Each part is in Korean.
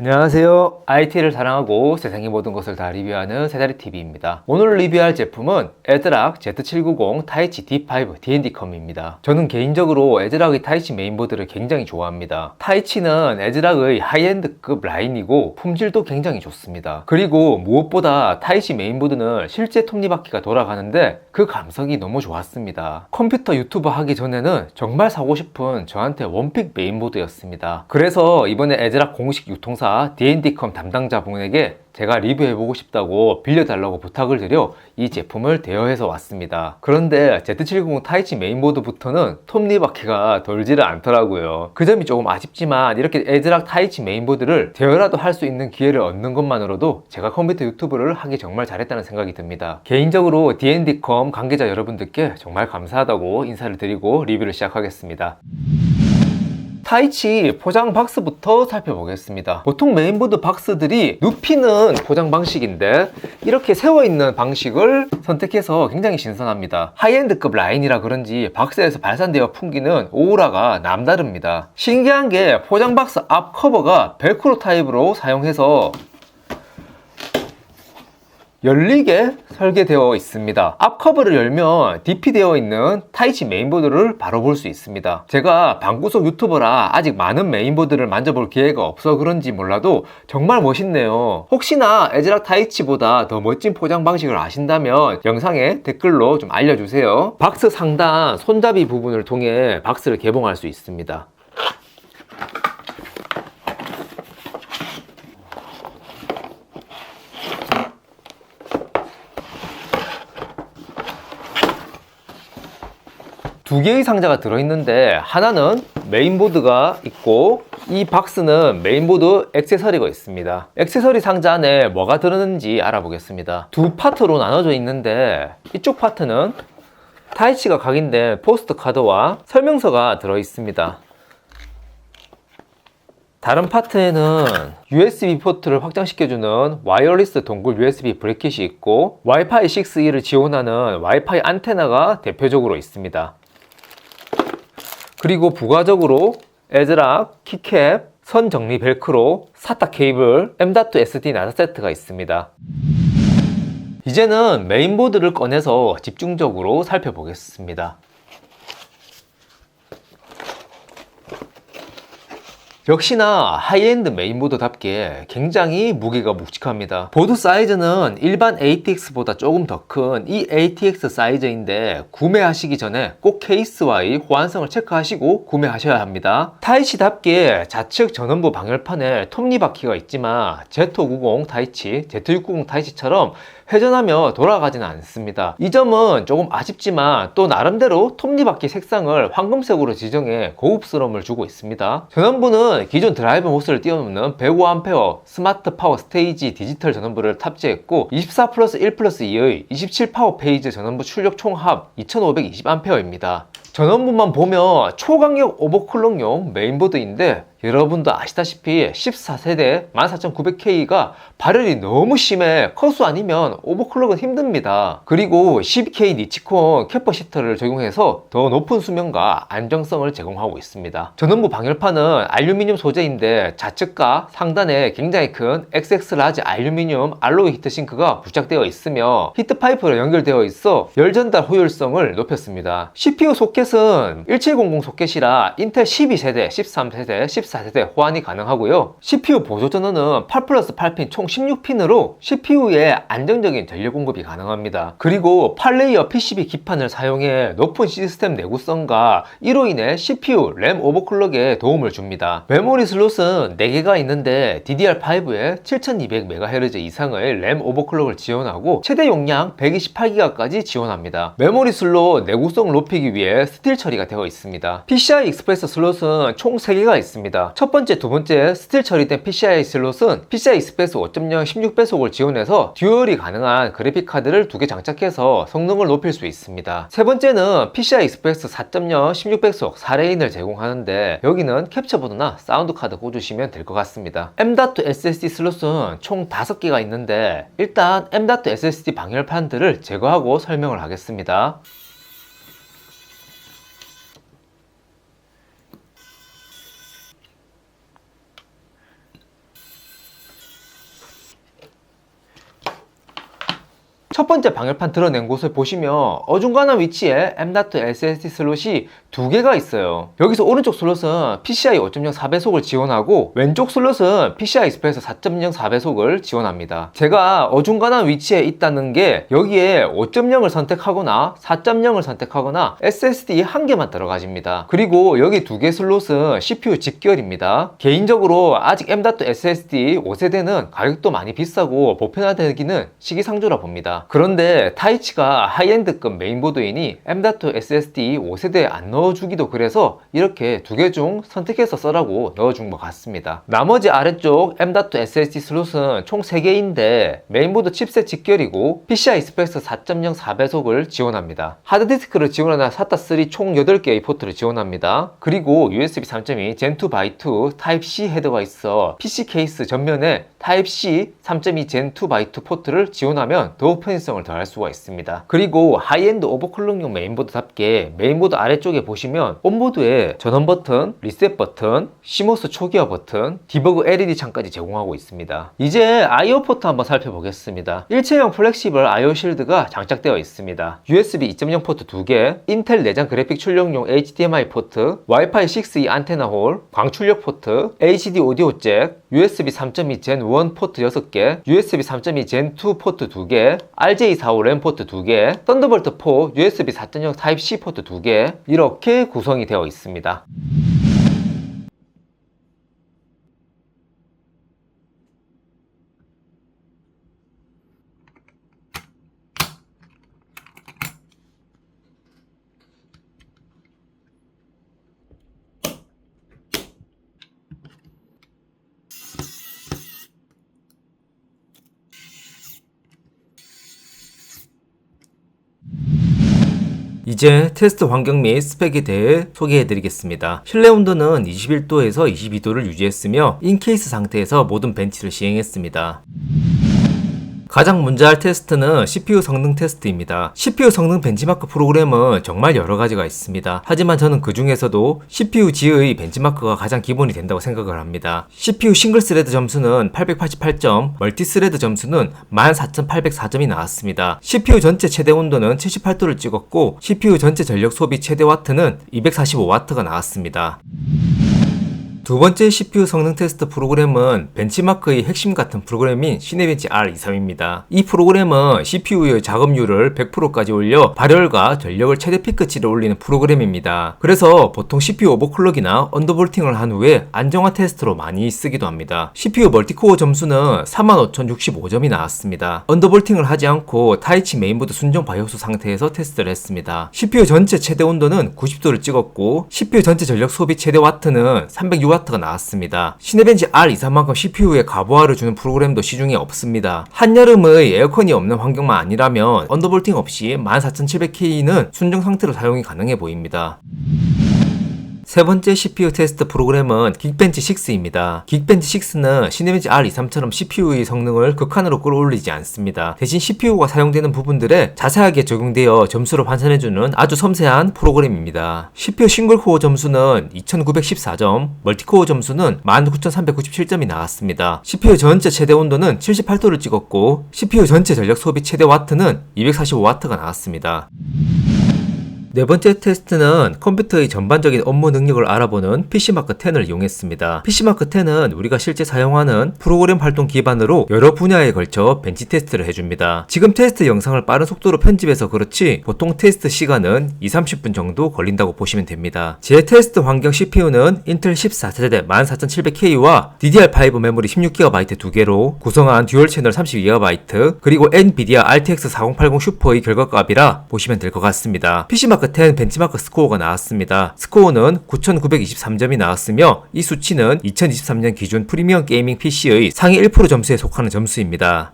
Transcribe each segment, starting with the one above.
안녕하세요. IT를 사랑하고 세상의 모든 것을 다 리뷰하는 세다리TV입니다. 오늘 리뷰할 제품은 에즈락 Z790 타이치 D5 D&D컴입니다. 저는 개인적으로 에즈락의 타이치 메인보드를 굉장히 좋아합니다. 타이치는 에즈락의 하이엔드급 라인이고 품질도 굉장히 좋습니다. 그리고 무엇보다 타이치 메인보드는 실제 톱니바퀴가 돌아가는데 그 감성이 너무 좋았습니다. 컴퓨터 유튜브 하기 전에는 정말 사고 싶은 저한테 원픽 메인보드였습니다. 그래서 이번에 에즈락 공식 유통사 D&D컴 담당자분에게 제가 리뷰해보고 싶다고 빌려달라고 부탁을 드려 이 제품을 대여해서 왔습니다. 그런데 Z790 타이치 메인보드부터는 톱니바퀴가 돌지를 않더라고요. 그 점이 조금 아쉽지만 이렇게 에즈락 타이치 메인보드를 대여라도 할 수 있는 기회를 얻는 것만으로도 제가 컴퓨터 유튜브를 하기 정말 잘했다는 생각이 듭니다. 개인적으로 D&D컴 관계자 여러분들께 정말 감사하다고 인사를 드리고 리뷰를 시작하겠습니다. 타이치 포장 박스부터 살펴보겠습니다. 보통 메인보드 박스들이 눕히는 포장 방식인데 이렇게 세워있는 방식을 선택해서 굉장히 신선합니다. 하이엔드급 라인이라 그런지 박스에서 발산되어 풍기는 오라가 남다릅니다. 신기한 게 포장 박스 앞 커버가 벨크로 타입으로 사용해서 열리게 설계되어 있습니다. 앞 커버를 열면 DP 되어 있는 타이치 메인보드를 바로 볼 수 있습니다. 제가 방구석 유튜버라 아직 많은 메인보드를 만져볼 기회가 없어 그런지 몰라도 정말 멋있네요. 혹시나 에즈락 타이치보다 더 멋진 포장 방식을 아신다면 영상에 댓글로 좀 알려주세요. 박스 상단 손잡이 부분을 통해 박스를 개봉할 수 있습니다. 두 개의 상자가 들어있는데 하나는 메인보드가 있고 이 박스는 메인보드 액세서리가 있습니다. 액세서리 상자 안에 뭐가 들었는지 알아보겠습니다. 두 파트로 나눠져 있는데 이쪽 파트는 타이치가 각인된 포스트 카드와 설명서가 들어있습니다. 다른 파트에는 USB 포트를 확장시켜주는 와이어리스 동굴 USB 브래킷이 있고 와이파이 6E를 지원하는 와이파이 안테나가 대표적으로 있습니다. 그리고 부가적으로 에즈락, 키캡, 선 정리 벨크로, 사타 케이블, M.2 나사 세트가 있습니다. 이제는 메인보드를 꺼내서 집중적으로 살펴보겠습니다. 역시나 하이엔드 메인보드답게 굉장히 무게가 묵직합니다. 보드 사이즈는 일반 ATX보다 조금 더 큰 이 ATX 사이즈인데 구매하시기 전에 꼭 케이스와의 호환성을 체크하시고 구매하셔야 합니다. 타이치답게 좌측 전원부 방열판에 톱니바퀴가 있지만 Z590 타이치, Z690 타이치처럼 회전하며 돌아가지는 않습니다. 이 점은 조금 아쉽지만 또 나름대로 톱니바퀴 색상을 황금색으로 지정해 고급스러움을 주고 있습니다. 전원부는 기존 드라이브 모스를 뛰어넘는 105A 스마트 파워 스테이지 디지털 전원부를 탑재했고 24+1+2의 27파워 페이즈 전원부 출력 총합 2520A입니다. 전원부만 보면 초강력 오버클럭용 메인보드인데 여러분도 아시다시피 14세대 14900K가 발열이 너무 심해 커수 아니면 오버클럭은 힘듭니다. 그리고 12K 니치콘 캐퍼시터를 적용해서 더 높은 수명과 안정성을 제공하고 있습니다. 전원부 방열판은 알루미늄 소재인데 좌측과 상단에 굉장히 큰 XX 라지 알루미늄 알로이 히트싱크가 부착되어 있으며 히트파이프로 연결되어 있어 열전달 호율성을 높였습니다. CPU 소켓은 1700 소켓이라 인텔 12세대, 13세대, 14세대 호환이 가능하고요. CPU 보조 전원은 8+8핀 총 16핀으로 CPU에 안정적인 전력 공급이 가능합니다. 그리고 8레이어 PCB 기판을 사용해 높은 시스템 내구성과 이로 인해 CPU, 램 오버클럭에 도움을 줍니다. 메모리 슬롯은 4개가 있는데 DDR5에 7200MHz 이상의 램 오버클럭을 지원하고 최대 용량 128GB까지 지원합니다. 메모리 슬롯 내구성을 높이기 위해 스틸 처리가 되어 있습니다. PCI 익스프레스 슬롯은 총 3개가 있습니다. 첫 번째, 두 번째 스틸 처리된 PCI 슬롯은 PCI 익스프레스 5.0 16배속을 지원해서 듀얼이 가능한 그래픽카드를 2개 장착해서 성능을 높일 수 있습니다. 세 번째는 PCI 익스프레스 4.0 16배속 4레인을 제공하는데 여기는 캡처보드나 사운드 카드 꽂으시면 될 것 같습니다. M.2 SSD 슬롯은 총 5개가 있는데 일단 M.2 SSD 방열판들을 제거하고 설명을 하겠습니다. 첫 번째 방열판 드러낸 곳을 보시면 어중간한 위치에 M.2 SSD 슬롯이 두 개가 있어요. 여기서 오른쪽 슬롯은 PCI 5.0 4배속을 지원하고 왼쪽 슬롯은 PCI 익스프레스 4.0 4배속을 지원합니다. 제가 어중간한 위치에 있다는 게 여기에 5.0을 선택하거나 4.0을 선택하거나 SSD 한 개만 들어가집니다. 그리고 여기 두 개 슬롯은 CPU 직결입니다. 개인적으로 아직 M.2 SSD 5세대는 가격도 많이 비싸고 보편화되기는 시기상조라 봅니다. 그런데 타이치가 하이엔드급 메인보드이니 M.2 SSD 5세대에 안 넣어주기도 그래서 이렇게 두 개 중 선택해서 써라고 넣어준 것 같습니다. 나머지 아래쪽 M.2 SSD 슬롯은 총 3개인데 메인보드 칩셋 직결이고 PCI 익스프레스 4.0 4배속을 지원합니다. 하드디스크를 지원하는 SATA 3 총 8개의 포트를 지원합니다. 그리고 USB 3.2 Gen2 by2 Type-C 헤더가 있어 PC 케이스 전면에 Type-C 3.2 Gen2 by2 포트를 지원하면 더욱 편의성을 더할 수가 있습니다. 그리고 하이엔드 오버클럭용 메인보드답게 메인보드 아래쪽에 보시면 온보드에 전원 버튼, 리셋 버튼, CMOS 초기화 버튼, 디버그 LED 창까지 제공하고 있습니다. 이제 I/O 포트 한번 살펴보겠습니다. 일체형 플렉시블 I/O 실드가 장착되어 있습니다. USB 2.0 포트 2개, 인텔 내장 그래픽 출력용 HDMI 포트, 와이파이 6E 안테나 홀, 광출력 포트, HD 오디오 잭, USB 3.2 Gen 1 포트 6개, USB 3.2 Gen 2 포트 2개, RJ45 램 포트 2개, 썬더볼트 4 USB 4.0 Type-C 포트 2개 이렇게 구성이 되어 있습니다. 이제 테스트 환경 및 스펙에 대해 소개해드리겠습니다. 실내 온도는 21도에서 22도를 유지했으며 인케이스 상태에서 모든 벤치를 시행했습니다. 가장 먼저 할 테스트는 CPU 성능 테스트입니다. CPU 성능 벤치마크 프로그램은 정말 여러가지가 있습니다. 하지만 저는 그 중에서도 CPU-G의 벤치마크가 가장 기본이 된다고 생각을 합니다. CPU 싱글 스레드 점수는 888점, 멀티 스레드 점수는 14804점이 나왔습니다. CPU 전체 최대 온도는 78도를 찍었고 CPU 전체 전력 소비 최대 와트는 245W가 나왔습니다. 두 번째 CPU 성능 테스트 프로그램은 벤치마크의 핵심 같은 프로그램인 시네벤치 R23입니다. 이 프로그램은 CPU의 작업률을 100%까지 올려 발열과 전력을 최대 피크치를 올리는 프로그램입니다. 그래서 보통 CPU 오버클럭이나 언더볼팅을 한 후에 안정화 테스트로 많이 쓰기도 합니다. CPU 멀티코어 점수는 45,065점이 나왔습니다. 언더볼팅을 하지 않고 타이치 메인보드 순정 바이오스 상태에서 테스트를 했습니다. CPU 전체 최대 온도는 90도를 찍었고 CPU 전체 전력 소비 최대 와트는 306W가 나왔습니다. 시네벤치 R23만큼 CPU에 가부하를 주는 프로그램도 시중에 없습니다. 한여름의 에어컨이 없는 환경만 아니라면 언더볼팅 없이 14700K는 순정 상태로 사용이 가능해 보입니다. 세 번째 CPU 테스트 프로그램은 긱벤치 6입니다. 긱벤치 6는 시네벤치 R23처럼 CPU의 성능을 극한으로 끌어올리지 않습니다. 대신 CPU가 사용되는 부분들에 자세하게 적용되어 점수를 환산해주는 아주 섬세한 프로그램입니다. CPU 싱글코어 점수는 2914점, 멀티코어 점수는 19397점이 나왔습니다. CPU 전체 최대 온도는 78도를 찍었고 CPU 전체 전력 소비 최대 와트는 245W가 나왔습니다. 네 번째 테스트는 컴퓨터의 전반적인 업무 능력을 알아보는 PC마크 10을 이용했습니다. PC마크 10은 우리가 실제 사용하는 프로그램 활동 기반으로 여러 분야에 걸쳐 벤치 테스트를 해줍니다. 지금 테스트 영상을 빠른 속도로 편집해서 그렇지 보통 테스트 시간은 2-30분 정도 걸린다고 보시면 됩니다. 제 테스트 환경 CPU는 인텔 14세대 14700K와 DDR5 메모리 16GB 2개로 구성한 듀얼 채널 32GB 그리고 엔비디아 RTX 4080 슈퍼의 결과값이라 보시면 될 것 같습니다. PC마크 10 벤치마크 스코어가 나왔습니다. 스코어는 9923점이 나왔으며 이 수치는 2023년 기준 프리미엄 게이밍 PC의 상위 1% 점수에 속하는 점수입니다.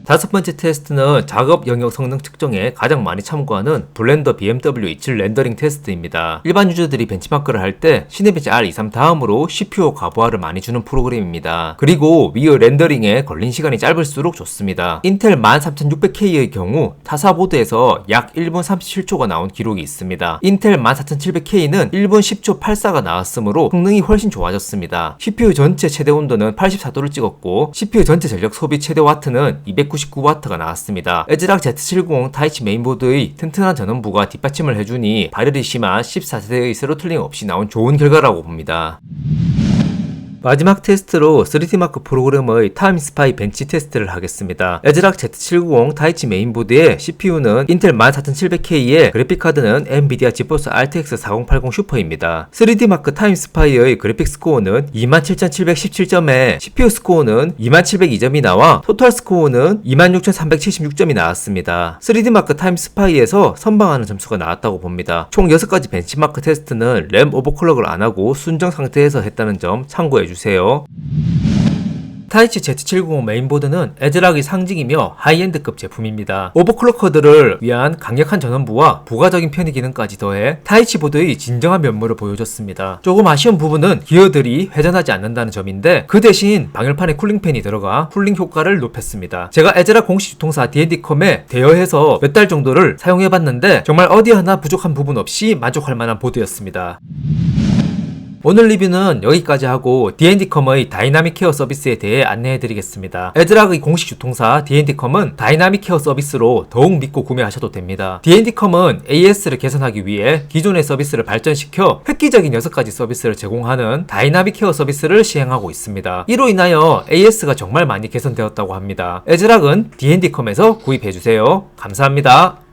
다섯 번째 테스트는 작업 영역 성능 측정에 가장 많이 참고하는 블렌더 BMW 27 렌더링 테스트입니다. 일반 유저들이 벤치마크를 할 때 시네벤치 R23 다음으로 CPU 가부하를 많이 주는 프로그램입니다. 그리고 위의 렌더링에 걸린 시간이 짧을수록 좋습니다. 인텔 13600K의 경우 타사 보드에서 약 1분 37초가 나온 기록이 있습니다. 인텔 14700K는 1분 10초 84가 나왔으므로 성능이 훨씬 좋아졌습니다. CPU 전체 최대 온도는 84도를 찍었고 CPU 전체 전력 소비 최대 와트는 290 299W가 나왔습니다. 에즈락 Z70 타이치 메인보드의 튼튼한 전원부가 뒷받침을 해주니 발열이 심한 14세대의 스로틀링 없이 나온 좋은 결과라고 봅니다. 마지막 테스트로 3D마크 프로그램의 타임스파이 벤치 테스트를 하겠습니다. 에즈락 Z70 타이치 메인보드의 CPU는 인텔 14700K의 그래픽카드는 엔비디아 지포스 RTX 4080 슈퍼입니다. 3D마크 타임스파이의 그래픽 스코어는 27717점에 CPU 스코어는 27002점이 나와 토탈 스코어는 26376점이 나왔습니다. 3D마크 타임스파이에서 선방하는 점수가 나왔다고 봅니다. 총 6가지 벤치마크 테스트는 램 오버클럭을 안하고 순정 상태에서 했다는 점 참고해주세요. 타이치 Z70 메인보드는 에즈락의 상징이며 하이엔드급 제품입니다. 오버클럭 커드를 위한 강력한 전원부와 부가적인 편의 기능까지 더해 타이치 보드의 진정한 면모를 보여줬습니다. 조금 아쉬운 부분은 기어들이 회전하지 않는다는 점인데 그 대신 방열판에 쿨링팬이 들어가 쿨링 효과를 높였습니다. 제가 에즈락 공식 유통사 D&D컴에 대여해서 몇 달 정도를 사용해봤는데 정말 어디 하나 부족한 부분 없이 만족할 만한 보드였습니다. 오늘 리뷰는 여기까지 하고 D&D컴의 다이나믹 케어 서비스에 대해 안내해드리겠습니다. 에즈락의 공식 유통사 D&D컴은 다이나믹 케어 서비스로 더욱 믿고 구매하셔도 됩니다. D&D컴은 AS를 개선하기 위해 기존의 서비스를 발전시켜 획기적인 6가지 서비스를 제공하는 다이나믹 케어 서비스를 시행하고 있습니다. 이로 인하여 AS가 정말 많이 개선되었다고 합니다. 에즈락은 D&D컴에서 구입해주세요. 감사합니다.